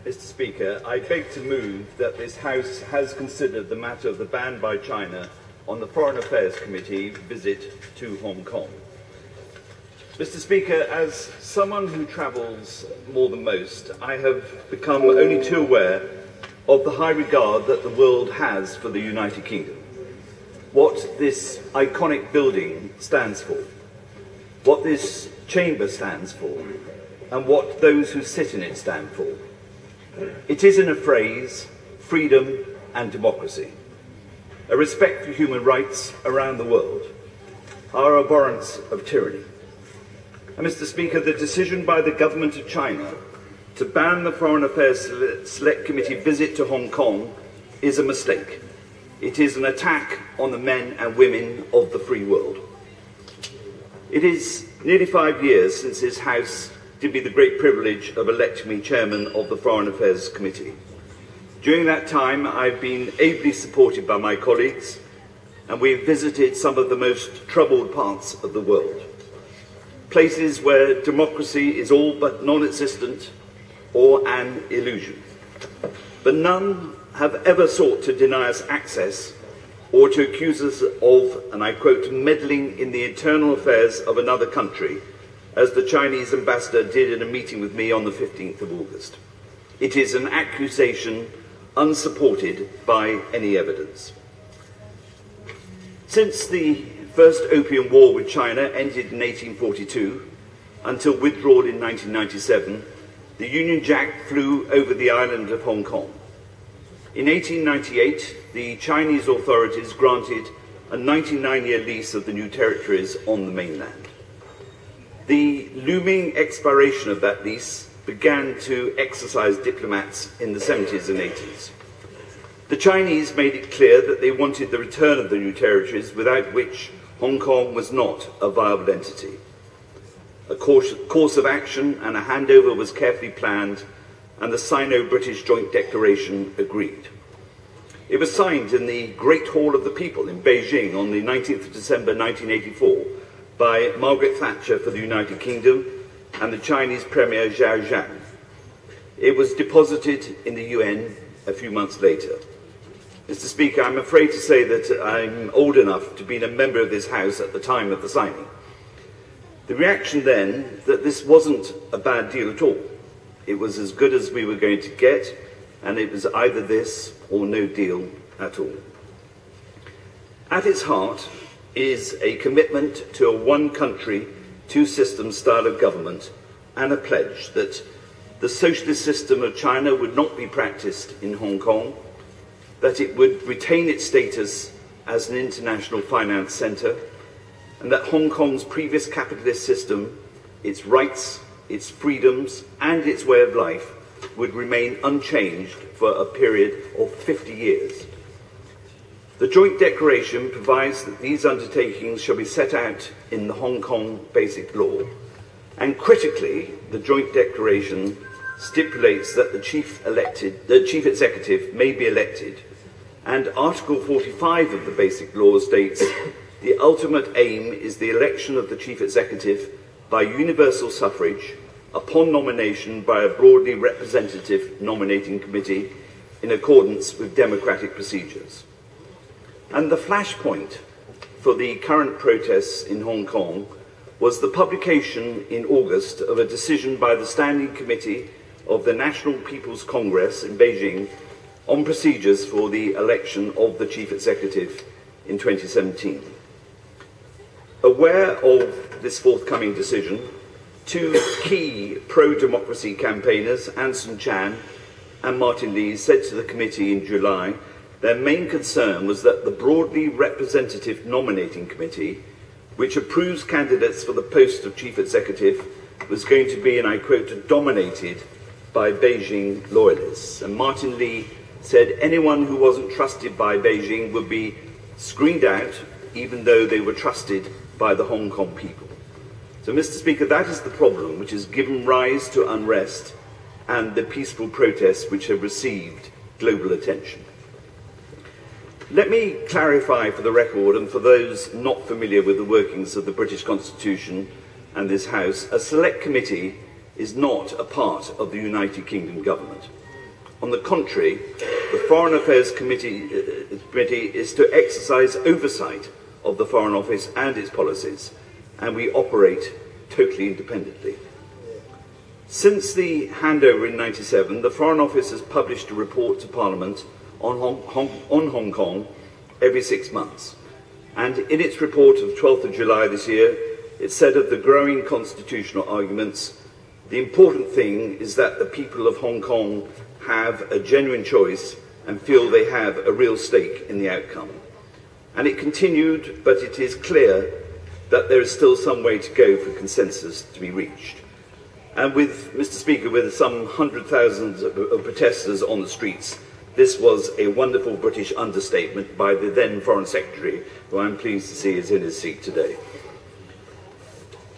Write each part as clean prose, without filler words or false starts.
Mr. Speaker, I beg to move that this House has considered the matter of the ban by China on the Foreign Affairs Committee visit to Hong Kong. Mr. Speaker, as someone who travels more than most, I have become only too aware of the high regard that the world has for the United Kingdom, what this iconic building stands for, what this chamber stands for, and what those who sit in it stand for. It is, in a phrase, freedom and democracy, a respect for human rights around the world, our abhorrence of tyranny. And Mr. Speaker, the decision by the government of China to ban the Foreign Affairs Select Committee visit to Hong Kong is a mistake. It is an attack on the men and women of the free world. It is nearly 5 years since this House did me the great privilege of electing me chairman of the Foreign Affairs Committee. During that time, I've been ably supported by my colleagues, and we've visited some of the most troubled parts of the world. Places where democracy is all but non-existent or an illusion. But none have ever sought to deny us access or to accuse us of, and I quote, meddling in the internal affairs of another country, as the Chinese ambassador did in a meeting with me on the 15th of August. It is an accusation unsupported by any evidence. Since the First Opium War with China ended in 1842, until withdrawal in 1997, the Union Jack flew over the island of Hong Kong. In 1898, the Chinese authorities granted a 99-year lease of the new territories on the mainland. The looming expiration of that lease began to exercise diplomats in the 70s and 80s. The Chinese made it clear that they wanted the return of the new territories, without which Hong Kong was not a viable entity. A course of action and a handover was carefully planned, and the Sino-British Joint Declaration agreed. It was signed in the Great Hall of the People in Beijing on the 19th of December 1984 by Margaret Thatcher for the United Kingdom and the Chinese Premier Zhao Zhan. It was deposited in the UN a few months later. Mr. Speaker, I'm afraid to say that I'm old enough to be a member of this House at the time of the signing. The reaction then, that this wasn't a bad deal at all. It was as good as we were going to get, and it was either this or no deal at all. At its heart is a commitment to a one country, two systems style of government, and a pledge that the socialist system of China would not be practiced in Hong Kong, that it would retain its status as an international finance centre, and that Hong Kong's previous capitalist system, its rights, its freedoms, and its way of life would remain unchanged for a period of 50 years. The Joint Declaration provides that these undertakings shall be set out in the Hong Kong Basic Law, and critically, the Joint Declaration stipulates that the chief executive may be elected, and Article 45 of the Basic Law states, the ultimate aim is the election of the chief executive by universal suffrage upon nomination by a broadly representative nominating committee in accordance with democratic procedures. And the flashpoint for the current protests in Hong Kong was the publication in August of a decision by the Standing Committee of the National People's Congress in Beijing on procedures for the election of the chief executive in 2017. Aware of this forthcoming decision, two key pro-democracy campaigners, Anson Chan and Martin Lee, said to the committee in July their main concern was that the broadly representative nominating committee, which approves candidates for the post of chief executive, was going to be, and I quote, dominated by Beijing loyalists. And Martin Lee said anyone who wasn't trusted by Beijing would be screened out, even though they were trusted by the Hong Kong people. So, Mr. Speaker, that is the problem which has given rise to unrest and the peaceful protests which have received global attention. Let me clarify for the record, and for those not familiar with the workings of the British Constitution and this House, a select committee is not a part of the United Kingdom government. On the contrary, the Foreign Affairs Committee is to exercise oversight of the Foreign Office and its policies, and we operate totally independently. Since the handover in '97, the Foreign Office has published a report to Parliament on Hong Kong every 6 months. And in its report of 12th of July this year, it said of the growing constitutional arguments, the important thing is that the people of Hong Kong have a genuine choice and feel they have a real stake in the outcome. And it continued, but it is clear that there is still some way to go for consensus to be reached. And with, Mr. Speaker, with some 100,000 of protesters on the streets, this was a wonderful British understatement by the then Foreign Secretary, who I'm pleased to see is in his seat today.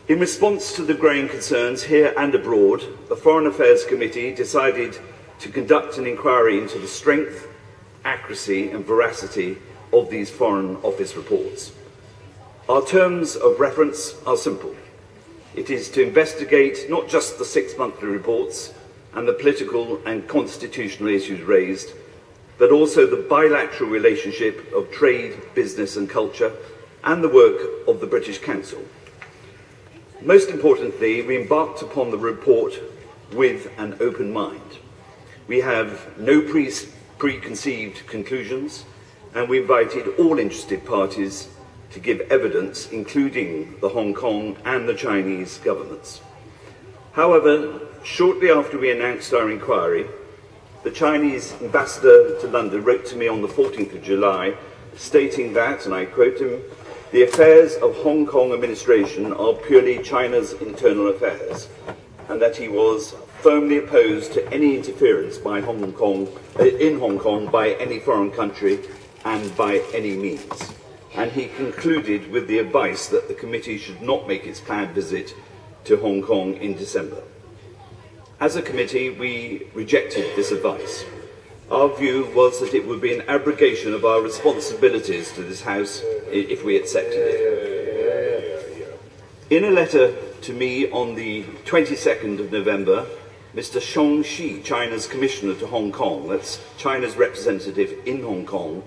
In response to the growing concerns here and abroad, the Foreign Affairs Committee decided to conduct an inquiry into the strength, accuracy and veracity of these Foreign Office reports. Our terms of reference are simple. It is to investigate not just the 6-monthly reports and the political and constitutional issues raised, but also the bilateral relationship of trade, business and culture, and the work of the British Council. Most importantly, we embarked upon the report with an open mind. We have no preconceived conclusions, and we invited all interested parties to give evidence, including the Hong Kong and the Chinese governments. However, shortly after we announced our inquiry, the Chinese ambassador to London wrote to me on the 14th of July, stating that, and I quote him, "The affairs of Hong Kong administration are purely China's internal affairs," and that he was firmly opposed to any interference by in Hong Kong by any foreign country and by any means. And he concluded with the advice that the committee should not make its planned visit to Hong Kong in December. As a committee, we rejected this advice. Our view was that it would be an abrogation of our responsibilities to this House if we accepted it. In a letter to me on the 22nd of November, Mr. Shong Shi, China's commissioner to Hong Kong, that's China's representative in Hong Kong,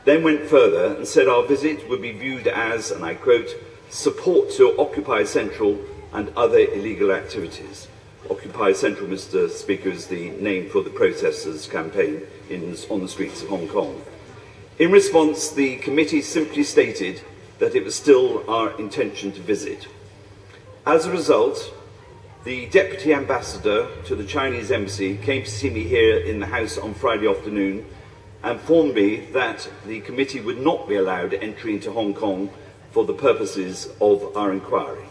then went further and said our visit would be viewed as, and I quote, "support to Occupy Central and other illegal activities." Occupy Central, Mr. Speaker, is the name for the protesters' campaign on the streets of Hong Kong. In response, the committee simply stated that it was still our intention to visit. As a result, the Deputy Ambassador to the Chinese Embassy came to see me here in the House on Friday afternoon and informed me that the committee would not be allowed entry into Hong Kong for the purposes of our inquiry.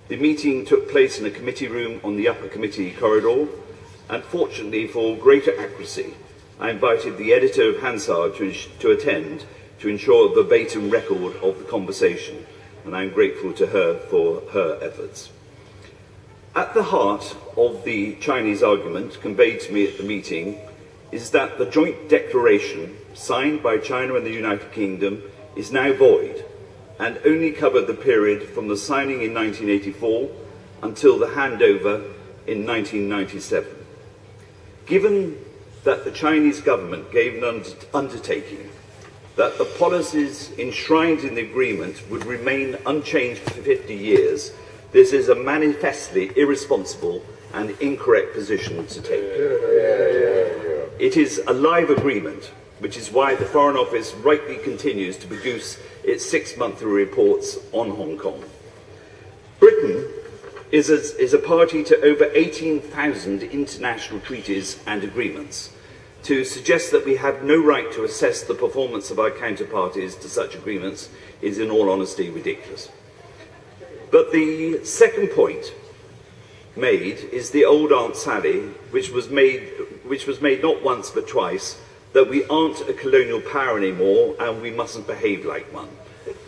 The meeting took place in a committee room on the upper committee corridor, and fortunately for greater accuracy, I invited the editor of Hansard to attend to ensure a verbatim record of the conversation, and I'm grateful to her for her efforts. At the heart of the Chinese argument conveyed to me at the meeting is that the joint declaration signed by China and the United Kingdom is now void and only covered the period from the signing in 1984 until the handover in 1997. Given that the Chinese government gave an undertaking that the policies enshrined in the agreement would remain unchanged for 50 years, this is a manifestly irresponsible and incorrect position to take. It is a live agreement, which is why the Foreign Office rightly continues to produce its 6-monthly reports on Hong Kong. Britain is a party to over 18,000 international treaties and agreements. To suggest that we have no right to assess the performance of our counterparties to such agreements is, in all honesty, ridiculous. But the second point made is the old Aunt Sally, which was made not once but twice, that we aren't a colonial power anymore and we mustn't behave like one.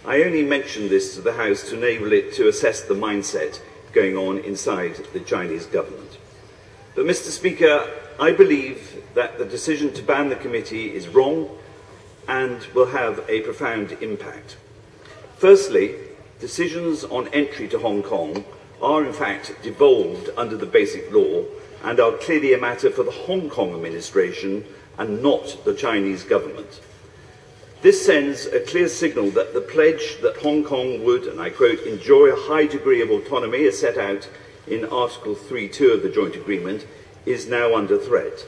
I only mention this to the House to enable it to assess the mindset going on inside the Chinese government. But, Mr. Speaker, I believe that the decision to ban the committee is wrong and will have a profound impact. Firstly, decisions on entry to Hong Kong are in fact devolved under the Basic Law and are clearly a matter for the Hong Kong administration and not the Chinese government. This sends a clear signal that the pledge that Hong Kong would, and I quote, enjoy a high degree of autonomy as set out in Article 3.2 of the joint agreement is now under threat.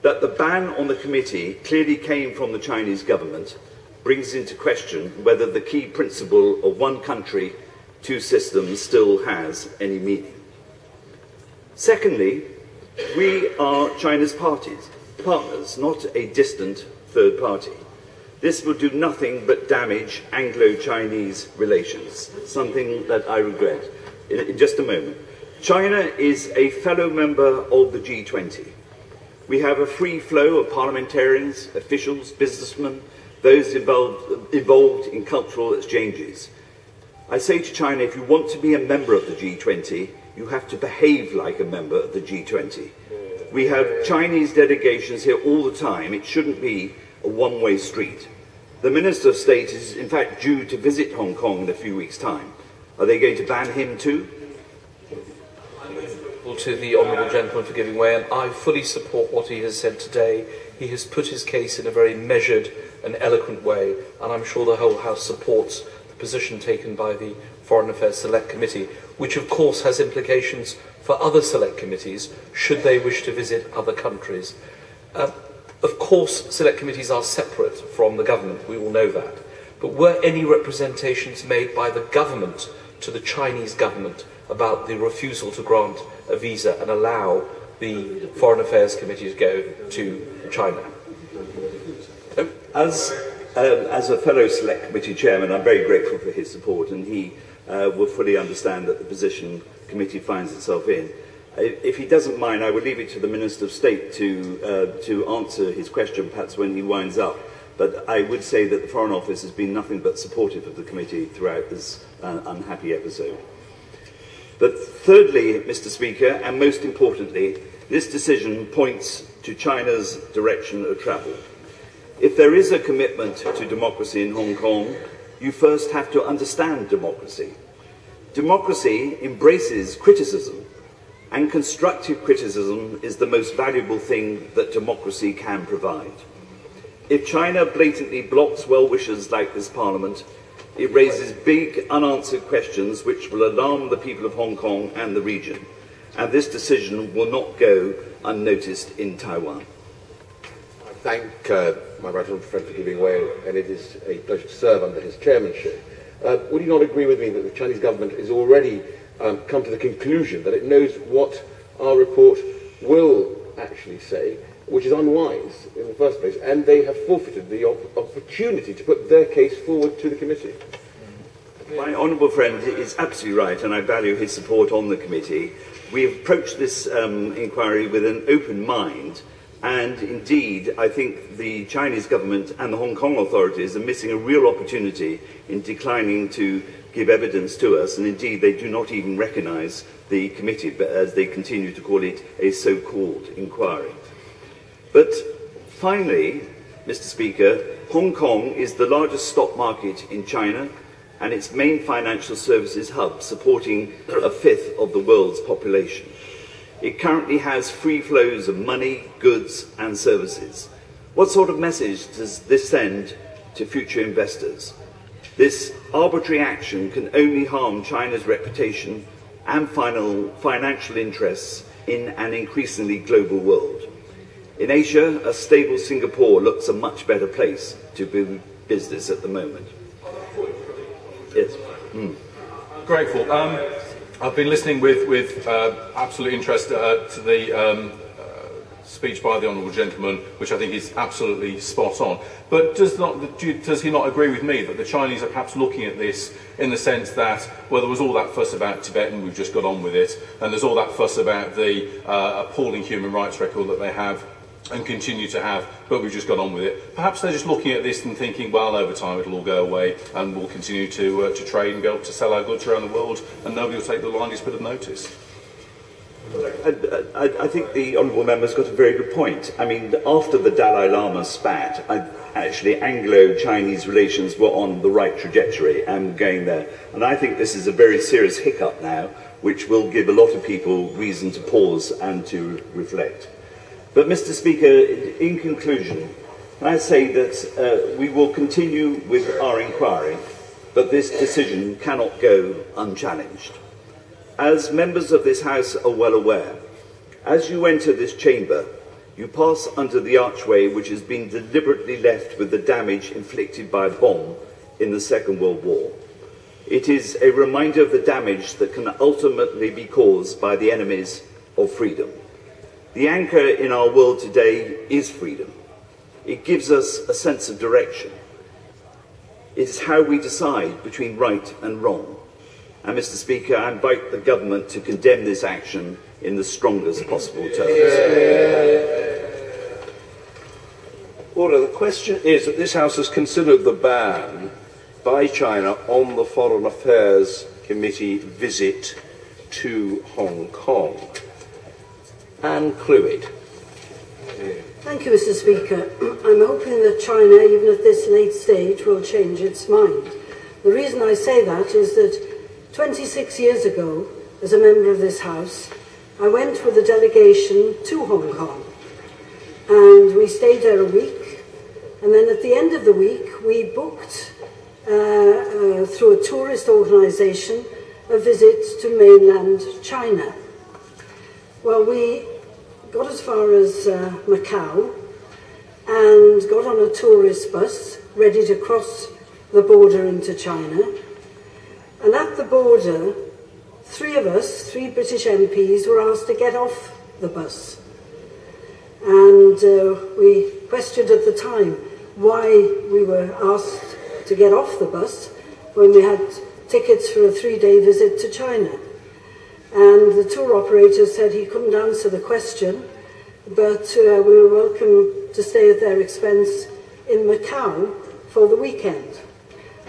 That the ban on the committee clearly came from the Chinese government brings into question whether the key principle of one country, two systems still has any meaning. Secondly, we are China's partners, not a distant third party. This will do nothing but damage Anglo-Chinese relations, something that I regret. In just a moment. China is a fellow member of the G20. We have a free flow of parliamentarians, officials, businessmen, those involved in cultural exchanges. I say to China, if you want to be a member of the G20, you have to behave like a member of the G20. We have Chinese delegations here all the time. It shouldn't be a one-way street. The Minister of State is in fact due to visit Hong Kong in a few weeks' time. Are they going to ban him too? To the honourable gentleman for giving way, and I fully support what he has said today. He has put his case in a very measured and eloquent way, and I'm sure the whole House supports the position taken by the Foreign Affairs Select Committee, which of course has implications for other select committees should they wish to visit other countries. Of course, select committees are separate from the government, we all know that. But were any representations made by the government to the Chinese government about the refusal to grant a visa and allow the Foreign Affairs Committee to go to China? As a fellow Select Committee Chairman, I'm very grateful for his support, and he will fully understand that the position the committee finds itself in. If he doesn't mind, I would leave it to the Minister of State to answer his question, perhaps when he winds up. But I would say that the Foreign Office has been nothing but supportive of the committee throughout this unhappy episode. But thirdly, Mr. Speaker, and most importantly, this decision points to China's direction of travel. If there is a commitment to democracy in Hong Kong, you first have to understand democracy. Democracy embraces criticism, and constructive criticism is the most valuable thing that democracy can provide. If China blatantly blocks well-wishers like this Parliament, it raises big unanswered questions which will alarm the people of Hong Kong and the region, and this decision will not go unnoticed in Taiwan. I thank my right honourable friend for giving way, and it is a pleasure to serve under his chairmanship. Would you not agree with me that the Chinese government has already come to the conclusion that it knows what our report will actually say, which is unwise in the first place, and they have forfeited the opportunity to put their case forward to the committee? My honourable friend is absolutely right, and I value his support on the committee. We have approached this inquiry with an open mind, and indeed I think the Chinese government and the Hong Kong authorities are missing a real opportunity in declining to give evidence to us, and indeed they do not even recognise the committee, but as they continue to call it a so-called inquiry. But finally, Mr. Speaker, Hong Kong is the largest stock market in China and its main financial services hub, supporting a fifth of the world's population. It currently has free flows of money, goods and services. What sort of message does this send to future investors? This arbitrary action can only harm China's reputation and financial interests in an increasingly global world. In Asia, a stable Singapore looks a much better place to do business at the moment. Yes. Grateful. I've been listening with absolute interest to the speech by the honourable gentleman, which I think is absolutely spot on. But does he not agree with me that the Chinese are perhaps looking at this in the sense that, well, there was all that fuss about Tibet and we've just got on with it, and there's all that fuss about the appalling human rights record that they have and continue to have, but we've just got on with it. Perhaps they're just looking at this and thinking, well, over time it'll all go away and we'll continue to trade and be able to sell our goods around the world and nobody will take the lightest bit of notice. I think the honourable member's got a very good point. I mean, after the Dalai Lama spat, actually Anglo-Chinese relations were on the right trajectory and going there. And I think this is a very serious hiccup now, which will give a lot of people reason to pause and to reflect. But, Mr. Speaker, in conclusion, I say that we will continue with our inquiry, but this decision cannot go unchallenged. As members of this House are well aware, as you enter this chamber, you pass under the archway which has been deliberately left with the damage inflicted by a bomb in the Second World War. It is a reminder of the damage that can ultimately be caused by the enemies of freedom. The anchor in our world today is freedom. It gives us a sense of direction. It is how we decide between right and wrong. And, Mr. Speaker, I invite the government to condemn this action in the strongest possible terms. Order. The question is that this House has considered the ban by China on the Foreign Affairs Committee visit to Hong Kong. Anne Clewett. Thank you, Mr. Speaker. I'm hoping that China, even at this late stage, will change its mind. The reason I say that is that 26 years ago, as a member of this House, I went with a delegation to Hong Kong, and we stayed there a week, and then at the end of the week we booked, through a tourist organisation, a visit to mainland China. Well, we got as far as Macau and got on a tourist bus ready to cross the border into China, and at the border, three British MPs, were asked to get off the bus. And we questioned at the time why we were asked to get off the bus when we had tickets for a 3-day visit to China. And the tour operator said he couldn't answer the question, but we were welcome to stay at their expense in Macau for the weekend.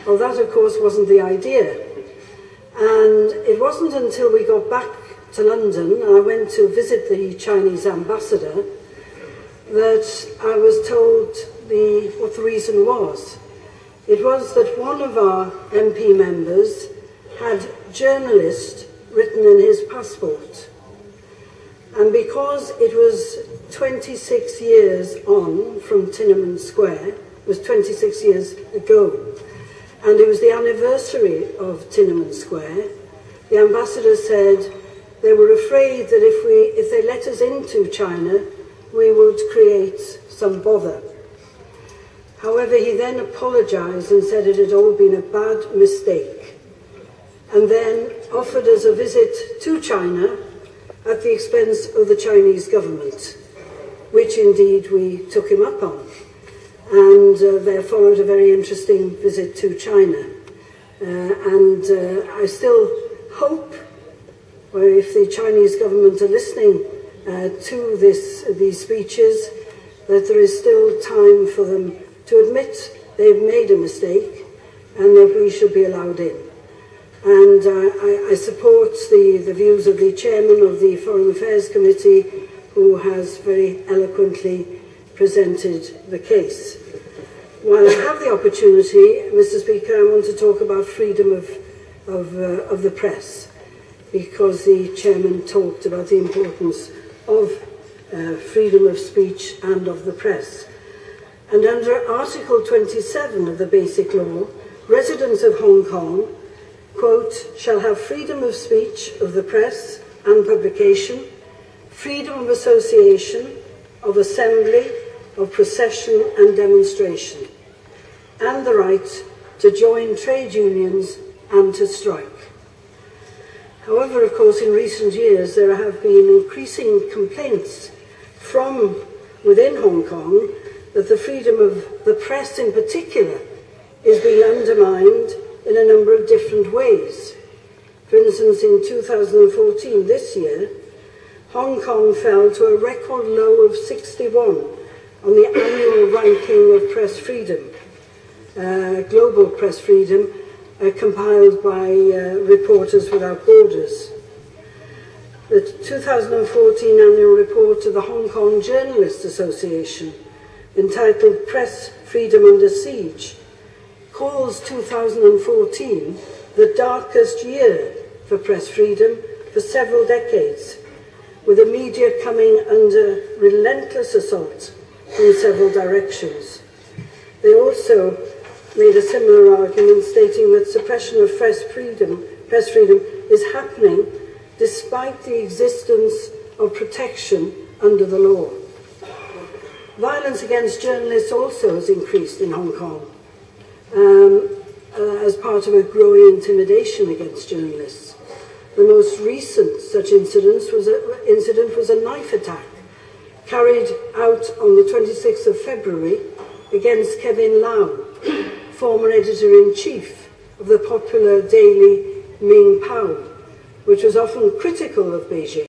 Well, that of course wasn't the idea. And it wasn't until we got back to London and I went to visit the Chinese ambassador that I was told what the reason was. It was that one of our MP members had journalist written in his passport. And because it was 26 years on from Tiananmen Square, it was 26 years ago, and it was the anniversary of Tiananmen Square, the ambassador said they were afraid that if they let us into China, we would create some bother. However, he then apologised and said it had all been a bad mistake, and then offered us a visit to China at the expense of the Chinese government, which indeed we took him up on. And there followed a very interesting visit to China. I still hope, or if the Chinese government are listening to these speeches, that there is still time for them to admit they've made a mistake and that we should be allowed in. And I support the views of the chairman of the Foreign Affairs Committee, who has very eloquently presented the case. While I have the opportunity, Mr. Speaker, I want to talk about freedom of the press, because the chairman talked about the importance of freedom of speech and of the press. And under Article 27 of the Basic Law, residents of Hong Kong, quote, shall have freedom of speech, of the press and publication, freedom of association, of assembly, of procession and demonstration, and the right to join trade unions and to strike. However, of course, in recent years there have been increasing complaints from within Hong Kong that the freedom of the press in particular is being undermined in a number of different ways. For instance, in 2014, this year, Hong Kong fell to a record low of 61 on the annual ranking of press freedom, global press freedom, compiled by Reporters Without Borders. The 2014 annual report of the Hong Kong Journalists Association, entitled Press Freedom Under Siege, calls 2014 the darkest year for press freedom for several decades, with the media coming under relentless assault from several directions. They also made a similar argument, stating that suppression of press freedom is happening despite the existence of protection under the law. Violence against journalists also has increased in Hong Kong as part of a growing intimidation against journalists. The most recent such incident was a knife attack carried out on the 26th of February against Kevin Lau, former editor-in-chief of the popular daily Ming Pao, which was often critical of Beijing.